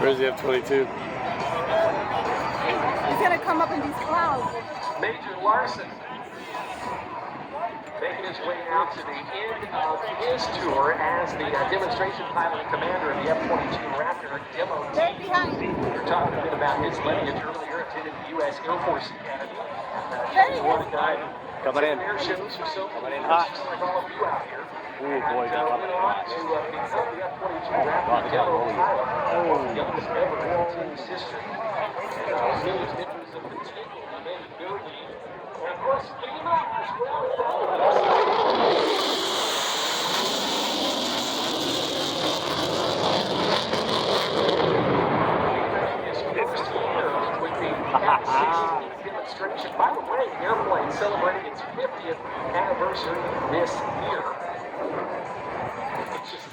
Or is he F-22? He's gonna come up in these clouds. Major Larson making his way out to the end of his tour as the demonstration pilot and commander of the F-22 Raptor demo team. We were talking a bit about his lineage earlier, attended the U.S. Air Force Academy. One died Coming in. air shows or so. Coming in hot. Just like all of you out here. Ooh, boy. Went on to become the F-22 Raptor demo pilot. Youngest ever in the team's history. It was of continual availability. And of course, came up as well. Demonstration. By the way, the airplane celebrating its 50th anniversary this year. It's just